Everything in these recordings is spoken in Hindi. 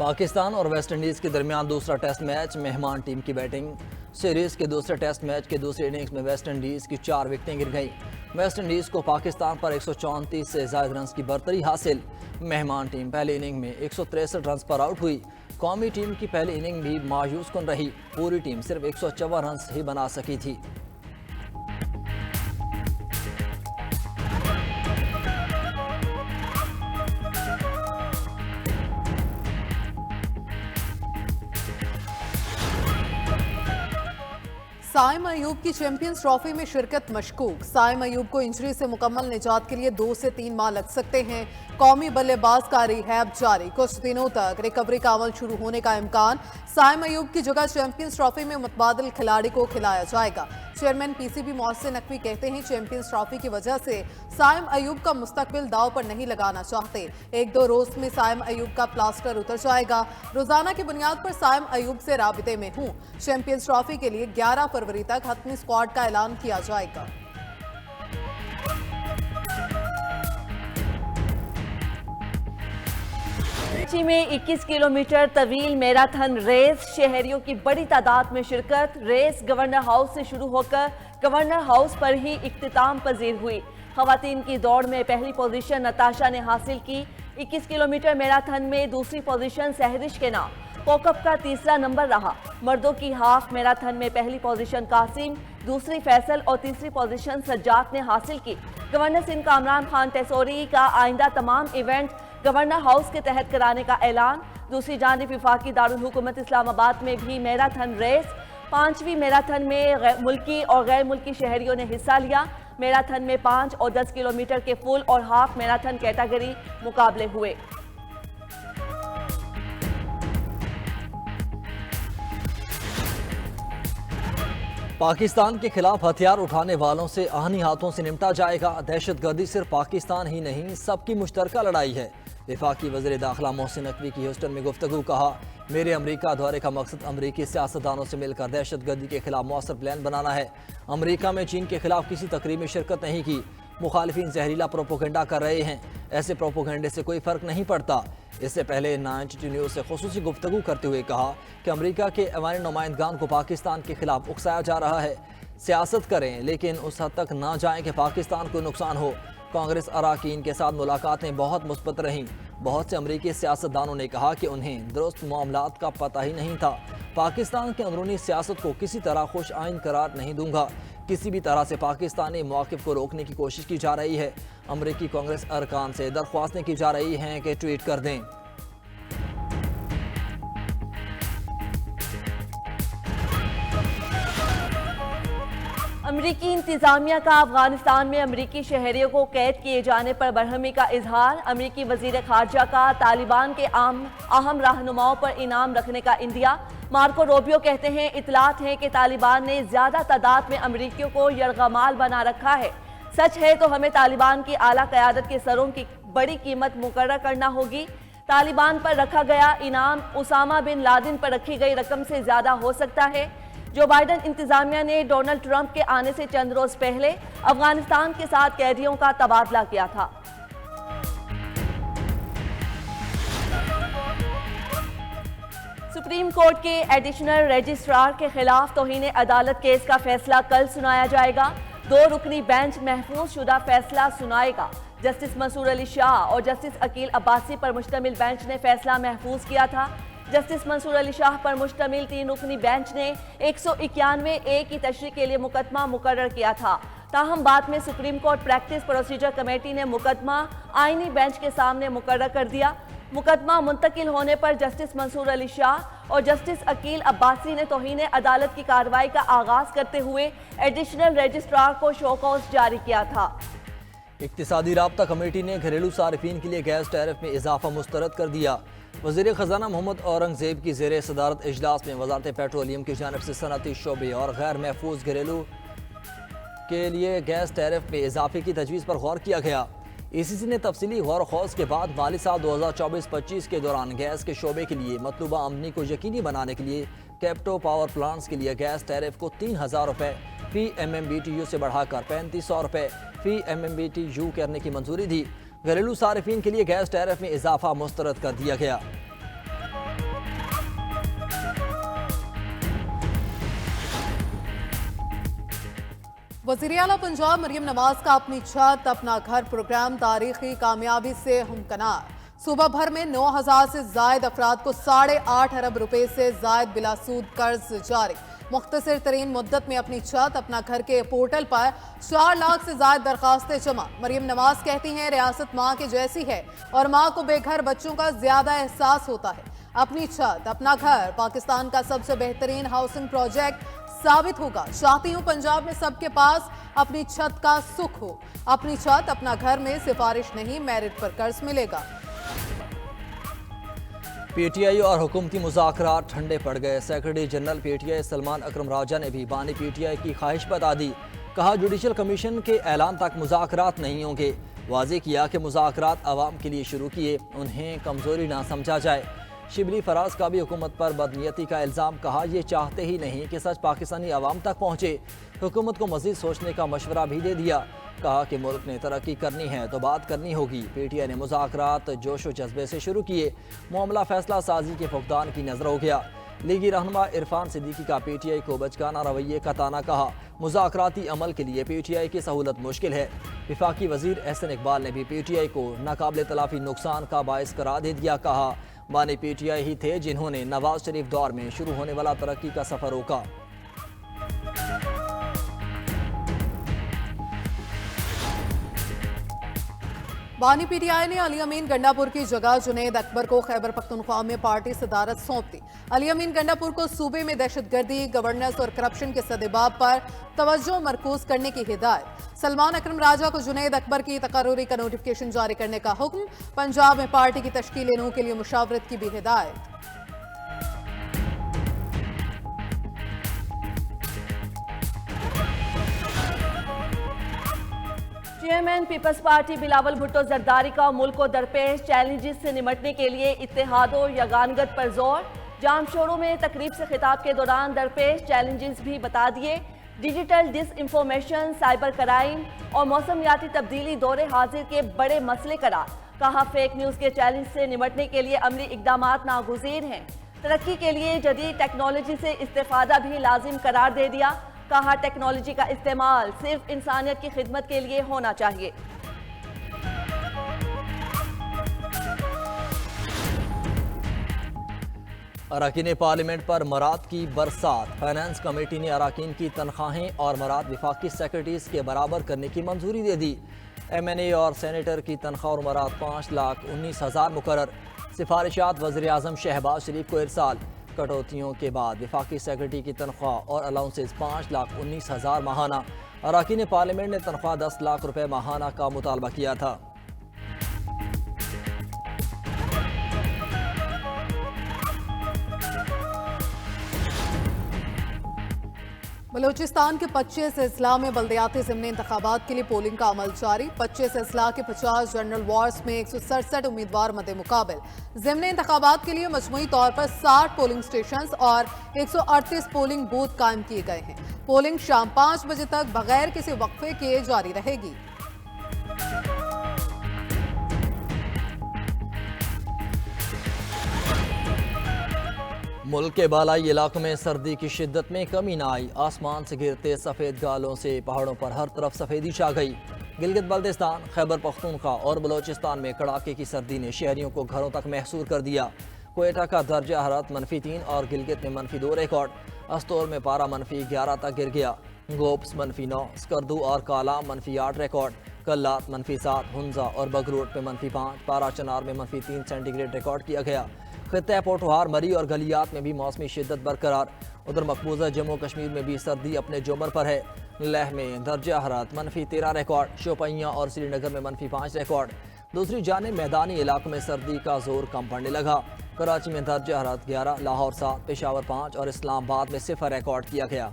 पाकिस्तान और वेस्ट इंडीज़ के दरमियान दूसरा टेस्ट मैच। मेहमान टीम की बैटिंग। सीरीज़ के दूसरे टेस्ट मैच के दूसरी इनिंग्स में वेस्ट इंडीज़ की 4 विकेटें गिर गईं। वेस्ट इंडीज़ को पाकिस्तान पर 134 से ज़ायद रन की बरतरी हासिल। मेहमान टीम पहली इनिंग में 163 रन पर आउट हुई। कौमी टीम की पहली इनिंग भी मायूस कुन रही। पूरी टीम सिर्फ 154 रन ही बना सकी थी। साइम अयूब की चैंपियंस ट्रॉफी में शिरकत मशकूक। साइम अयूब को इंजरी से मुकम्मल निजात के लिए 2 से 3 माह लग सकते हैं। कौमी बल्लेबाज का रिहैब जारी, कुछ दिनों तक रिकवरी का अमल शुरू होने का इम्कान। साइम अयूब की जगह चैंपियंस ट्रॉफी में मुतबादिल खिलाड़ी को खिलाया जाएगा। चेयरमैन पीसीबी मोहसिन नकवी कहते हैं चैंपियंस ट्रॉफी की वजह से साइम अयूब का मुस्तकबिल दाव पर नहीं लगाना चाहते। 1-2 रोज में साइम अयूब का प्लास्टर उतर जाएगा। रोजाना की बुनियाद पर साइम अयूब से राबिते में हूं। चैंपियंस ट्रॉफी के लिए 11 फरवरी तक हतमी स्क्वाड का ऐलान किया जाएगा। कराची में 21 किलोमीटर तवील मैराथन रेस, शहरियों की बड़ी तादाद में शिरकत। रेस गवर्नर हाउस से शुरू होकर गवर्नर हाउस पर ही इख्तिताम पजीर हुई। खवातीन की दौड़ में पहली पोजीशन नताशा ने हासिल की। 21 किलोमीटर मैराथन में दूसरी पोजीशन सहरिश के नाम कोकब का तीसरा नंबर रहा। मर्दों की हाफ मैराथन में पहली पोजीशन कासिम, दूसरी फैसल और तीसरी पोजीशन सज्जाद ने हासिल की। गवर्नर सिंध कामरान खान टेसोरी का आइंदा तमाम इवेंट गवर्नर हाउस के तहत कराने का ऐलान। दूसरी जानिब वफाकी दारुल हुकूमत इस्लामाबाद में भी मैराथन रेस। 5वीं मैराथन में मुल्की और गैर मुल्की शहरियों ने हिस्सा लिया। मैराथन में 5 और 10 किलोमीटर के फुल और हाफ मैराथन कैटेगरी मुकाबले हुए। पाकिस्तान के खिलाफ हथियार उठाने वालों से आहनी हाथों से निपटा जाएगा। दहशतगर्दी सिर्फ पाकिस्तान ही नहीं, सबकी मुश्तरका लड़ाई है। वफाकी वज़ीर दाखिला मोहसिन नकवी की ह्यूस्टन में गुफ्तगू। कहा, मेरे अमरीका दौरे का मकसद अमरीकी सियासतदानों से मिलकर दहशतगर्दी के खिलाफ मौसर प्लान बनाना है। अमरीका में चीन के खिलाफ किसी तकरीब में शिरकत नहीं की। मुखालिफिन जहरीला प्रोपोगंडा कर रहे हैं। ऐसे प्रोपोगंडे से कोई फ़र्क नहीं पड़ता। इससे पहले 92 न्यूज़ से खुसूसी गुफ्तगू करते हुए कहा कि अमरीका के अवामी नुमाइंदगान को पाकिस्तान के खिलाफ उकसाया जा रहा है। सियासत करें लेकिन उस हद तक ना जाएं कि पाकिस्तान को नुकसान हो। कांग्रेस अराकीन के साथ मुलाकातें बहुत मुस्बत रहीं। बहुत से अमरीकी सियासतदानों ने कहा कि उन्हें दुरुस्त मामलात का पता ही नहीं था। पाकिस्तान के अंदरूनी सियासत को किसी तरह खुश आइन करार नहीं दूंगा। किसी भी तरह से पाकिस्तानी मौक़िफ़ को रोकने की कोशिश की जा रही है। अमरीकी कांग्रेस अरकान से दरख्वास्तें की जा रही हैं कि ट्वीट कर दें। अमरीकी इंतजामिया का अफगानिस्तान में अमरीकी शहरियों को कैद किए जाने पर बरहमी का इजहार। अमरीकी वजीर खारजा का तालिबान के अहम रहनुमाओं पर इनाम रखने का इंदिया। मार्को रोबियो कहते हैं इतलात है कि तालिबान ने ज्यादा तादाद में अमरीकियों को यरगमाल बना रखा है। सच है तो हमें तालिबान की आला क़यादत के सरों की बड़ी कीमत मुकर्रर करना होगी। तालिबान पर रखा गया इनाम उसामा बिन लादेन पर रखी गई रकम से ज्यादा हो सकता है। जो बाइडन इंतजामिया ने डोनाल्ड ट्रंप के आने से चंद रोज पहले अफगानिस्तान के साथ कैदियों का तबादला किया था। सुप्रीम कोर्ट के एडिशनल रजिस्ट्रार के खिलाफ तौहीन अदालत केस का फैसला कल सुनाया जाएगा। 2 रुकनी बेंच महफूज शुदा फैसला सुनाएगा। जस्टिस मंसूर अली शाह और जस्टिस अकील अब्बासी पर मुश्तमिल बेंच ने फैसला महफूज किया था। जस्टिस मंसूर अली शाह पर मुश्तमिल 3 रुकनी बेंच ने 191A की तशरीह के लिए मुकदमा मुकर्रर किया था। ताहम बाद में supreme court practice procedure committee ने मुकदमा आईनी बेंच के सामने मुकर्रर कर दिया। मुकदमा मुंतकिल होने पर जस्टिस मंसूर अली शाह और जस्टिस अकील अब्बासी ने तौहीन अदालत की कार्रवाई का आगाज करते हुए एडिशनल रजिस्ट्रार को शो कॉज जारी किया था। इक्तिसादी राब्ता कमेटी ने घरेलू सारिफीन के लिए गैस टैरिफ में इजाफा मुस्तरद कर दिया। वज़ीर ख़जाना मोहम्मद औरंगज़ेब की ज़ेर सदारत इजलास में वज़ारत पेट्रोलियम की जानिब से सनअती शोबे और गैर महफूज घरेलू के लिए गैस टैरिफ में इजाफे की तजवीज़ पर गौर किया गया। ECC ने तफसीली गौर खौज के बाद माली साल 2024-25 के दौरान गैस के शोबे के लिए मतलूबा आमदनी को यकीनी बनाने के लिए कैप्टो पावर प्लांट्स के लिए गैस टैरिफ को 3000 रुपये फी MMBTU से बढ़ाकर 3500 रुपये फी MMBTU करने की मंजूरी दी। घरेलू सारिफीन के लिए गैस टैरिफ में इजाफा मुस्तरद कर दिया गया। वज़ीर आला पंजाब मरियम नवाज का अपनी छत अपना घर प्रोग्राम तारीखी कामयाबी से हमकनार। सूबा भर में 9,000 से जायद अफराद को 8.5 अरब रुपए से जायद बिलासूद कर्ज जारी। मुख्तसर तरीन मुद्दत में अपनी छत अपना घर के पोर्टल पर 4 लाख से जायद दरखास्तें जमा। मरियम नवाज कहती हैं रियासत माँ के जैसी है और माँ को बेघर बच्चों का ज्यादा एहसास होता है। अपनी छत अपना घर पाकिस्तान का सबसे बेहतरीन हाउसिंग प्रोजेक्ट साबित होगा। चाहती हूँ पंजाब में सबके पास अपनी छत का सुख हो। अपनी छत अपना घर में सिफारिश नहीं, मेरिट पर कर्ज मिलेगा। पीटीआई और हुकूमती मुज़ाकरात ठंडे पड़ गए। सेक्रेटरी जनरल पीटीआई सलमान अकरम राजा ने भी बानी पीटीआई की ख्वाहिश बता दी। कहा जुडिशल कमीशन के ऐलान तक मुज़ाकरात नहीं होंगे। वाज़ेह किया कि मुज़ाकरात अवाम के लिए शुरू किए, उन्हें कमज़ोरी ना समझा जाए। शिबली फराज का भी हुकूमत पर बदनीयती का इल्ज़ाम। कहा ये चाहते ही नहीं कि सच पाकिस्तानी अवाम तक पहुँचे। हुकूमत को मज़ीद सोचने का मशवरा भी दे दिया। कहा कि मुल्क ने तरक्की करनी है तो बात करनी होगी। पीटीआई ने मुज़ाकरात जोश व जज्बे से शुरू किए। मामला फैसला साजी के फुकदान की नज़र हो गया। लीगी रहनुमा इरफान सिद्दीकी का पीटीआई को बचकाना रवैये का ताना। कहा मुज़ाकराती अमल के लिए पीटीआई की सहूलत मुश्किल है। विफाकी वज़ीर एहसन इकबाल ने भी पीटीआई को नाकाबिल तलाफी नुकसान का बायस करार दे दिया। कहा बानी पीटीआई ही थे जिन्होंने नवाज शरीफ दौर में शुरू होने वाला तरक्की का सफ़र रोका। बानी पीटीआई ने अली अमीन गंडापुर की जगह जुनैद अकबर को खैबर पख्तूनख्वा में पार्टी सदारत सौंप दी। अली अमीन गंडापुर को सूबे में दहशतगर्दी, गवर्नेंस और करप्शन के सदेबाब पर तवज्जो मरकूज करने की हिदायत। सलमान अकरम राजा को जुनैद अकबर की तकर्रुरी का नोटिफिकेशन जारी करने का हुक्म। पंजाब में पार्टी की तश्कील नू के लिए मुशावरत की भी हिदायत। चेयरमैन पीपल्स पार्टी बिलावल भुट्टो जरदारी का मुल्क को दरपेश चैलेंजेस से निपटने के लिए इत्तेहादो यगानगत पर जोर। जाम शोरों में तकरीब से खिताब के दौरान दरपेश चैलेंजेस भी बता दिए। डिजिटल डिसइंफॉर्मेशन, साइबर क्राइम और मौसमियाती तब्दीली दौरे हाजिर के बड़े मसले करार। कहा फेक न्यूज़ के चैलेंज से निपटने के लिए अमली इकदामात नागुज़ीर हैं। तरक्की के लिए जदीद टेक्नोलॉजी से इस्तेफादा भी लाजिम करार दे दिया। कहा टेक्नोलॉजी का इस्तेमाल सिर्फ इंसानियत की खिदमत के लिए होना चाहिए। अरकान पार्लियामेंट पर मराद की बरसात। फाइनेंस कमेटी ने अरकान की तनख्वाहें और मराद विफाकी सेक्रेटरीज के बराबर करने की मंजूरी दे दी। MNA और सेनेटर की तनख्वाह और मराद 5,19,000 मुकर्रर। सिफारिशात वज़ीर आज़म शहबाज शरीफ को इरसाल। कटौतियों के बाद विफाकी सेक्रेटरी की तनख्वाह और अलाउंसेस 5,19,000 माहाना। अरकान पार्लियामेंट ने तनख्वाह 10 लाख रुपए माहाना का मुतालबा किया था। बलूचिस्तान के 25 अजला में बल्दियाती ज़िमनी इंतखाबात के लिए पोलिंग का अमल जारी। 25 अजला के 50 जनरल वार्ड्स में 167 उम्मीदवार मद्दे मुकाबिल। ज़िमनी इंतखाबात के लिए मजमूई तौर पर 60 पोलिंग स्टेशन और 138 पोलिंग बूथ कायम किए गए हैं। पोलिंग शाम 5 बजे तक बगैर किसी वक्फे के जारी रहेगी। मुल्क के बालाई इलाकों में सर्दी की शिद्दत में कमी न आई। आसमान से गिरते सफ़ेद गालों से पहाड़ों पर हर तरफ सफ़ेदी छा गई। गिलगित बल्तिस्तान, खैबर पख्तूनख्वा और बलोचिस्तान में कड़ाके की सर्दी ने शहरियों को घरों तक महसूर कर दिया। कोयटा का दर्जा हरारत -3 और गिलगित में -2 रिकॉर्ड। अस्तोर में पारा -11 तक गिर गया। गोप्स -9, स्कर्दू और काला -8 रिकॉर्ड। कल्लात -7, हुंजा और बगरोट में -5, पारा चनार में -3 सेंटीग्रेड रिकॉर्ड किया गया। खित्ते पोठोहार, मरी और गलियात में भी मौसमी शिद्दत बरकरार। उधर मकबूजा जम्मू कश्मीर में भी सर्दी अपने जोमर पर है। लेह में दर्जा हरारत -13 रिकॉर्ड। शोपियां और श्रीनगर में -5 रिकॉर्ड। दूसरी जानिब मैदानी इलाकों में सर्दी का जोर कम पड़ने लगा। कराची में दर्जा हरारत 11, लाहौर 7, पेशावर 5 और इस्लामाबाद में 0 रिकॉर्ड किया गया।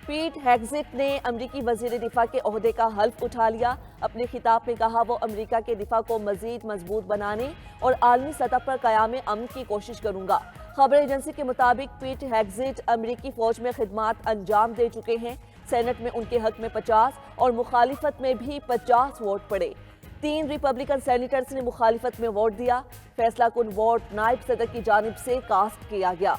पीट हेग्सेट ने अमरीकी वजीर दिफा के ओहदे का हल्फ उठा लिया। अपने खिताब में कहा वो अमरीका के दिफा को मजीद मजबूत बनाने और आलमी सतह पर क़याम अमन की कोशिश करूंगा। खबर एजेंसी के मुताबिक पीट हेग्सेट अमरीकी फौज में खिदमात अंजाम दे चुके हैं। सेनेट में उनके हक में 50 और मुखालिफत में भी 50 वोट पड़े। 3 रिपब्लिकन सेनेटर्स ने मुखालिफत में वोट दिया। फैसला कुन वोट नायब सदर की जानिब से कास्ट किया गया।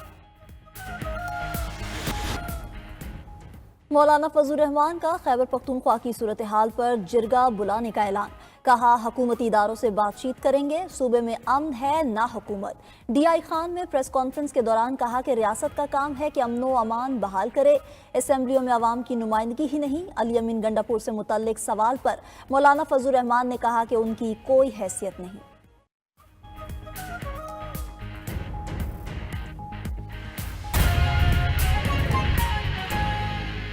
मौलाना फजल रहमान का खैबर पख्तूनख्वा की सूरत हाल पर जिरगा बुलाने का ऐलान। कहा हुकूमती इदारों से बातचीत करेंगे, सूबे में अमन है ना हुकूमत। DI खान ने प्रेस कॉन्फ्रेंस के दौरान कहा कि रियासत का काम है कि अमनो अमान बहाल करे, असम्बलियों में अवाम की नुमाइंदगी ही नहीं। अली अमीन गंडापुर से मुतल्लिक सवाल पर मौलाना फजल रहमान ने कहा कि उनकी कोई हैसियत नहीं।